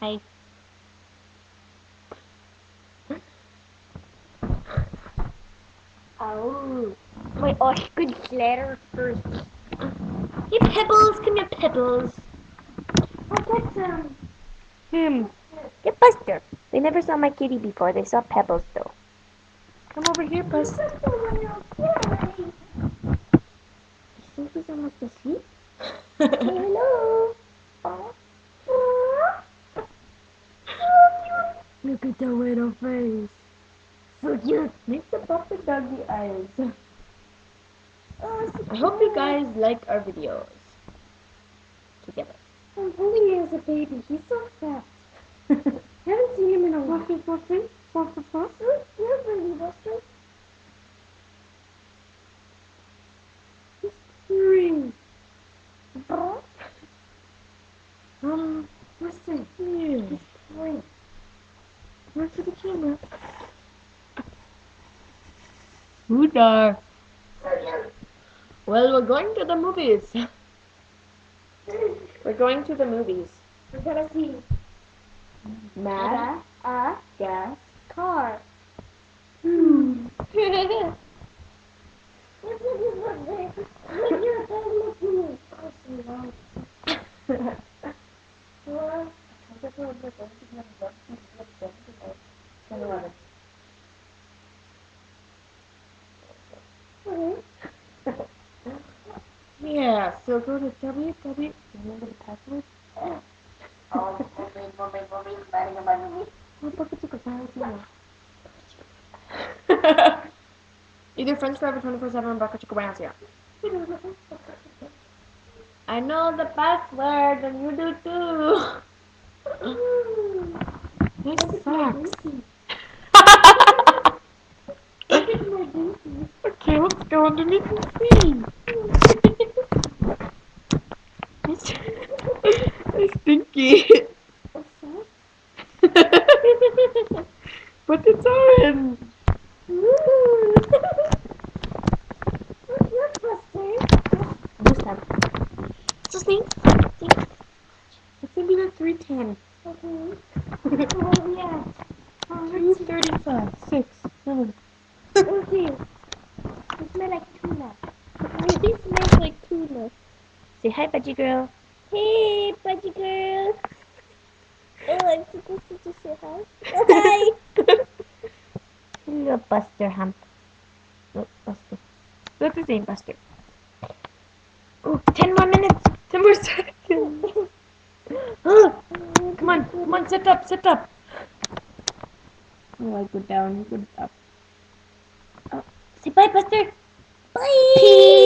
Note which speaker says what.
Speaker 1: Hi.
Speaker 2: Oh, my Oscar letter first.
Speaker 1: Hey, Pebbles, come here, Pebbles.
Speaker 2: I'll get some.
Speaker 1: Get Buster. They never saw my kitty before. They saw Pebbles, though. Come over here, Bus.
Speaker 2: I
Speaker 1: think he's almost asleep.
Speaker 2: Hello.
Speaker 1: Look at the little face.
Speaker 2: So cute.
Speaker 1: Make the puppy doggy eyes.
Speaker 2: Oh, so
Speaker 1: I hope you guys like our videos together.
Speaker 2: I'm holding him as a baby. He's so fat. I haven't seen him in a while.
Speaker 1: Fluffy.
Speaker 2: You're pretty, Buster.
Speaker 1: He's purring.
Speaker 2: Buster.
Speaker 1: Here.
Speaker 2: He's purring.
Speaker 1: Look for the camera. Who's there? Well, we're going to the movies. We're going to the movies.
Speaker 2: We're gonna see
Speaker 1: Mad
Speaker 2: gas car.
Speaker 1: Yeah, so go to www. Remember the password? Either French Forever 24/7 or Bucket Chicken Wings here. I know the password, and you do too. Nice socks. Okay, let's go underneath and see. It's stinky. But it's orange. What's his name? It's gonna be the 310.
Speaker 2: Okay.
Speaker 1: 235. 6. 7.
Speaker 2: Okay. It smells like tuna.
Speaker 1: He smells like tuna. Say hi, BudgieGurl.
Speaker 2: Hey, BudgieGurl. Oh, I'm supposed to just say hi. Oh, hi.
Speaker 1: Little Buster hump. Oh, Buster. What's his name, Buster? Oh, 10 more minutes. 10 more seconds. Come on, sit up. Oh, I go down, you go up. Oh, say bye, Buster.
Speaker 2: Bye.
Speaker 1: Peace.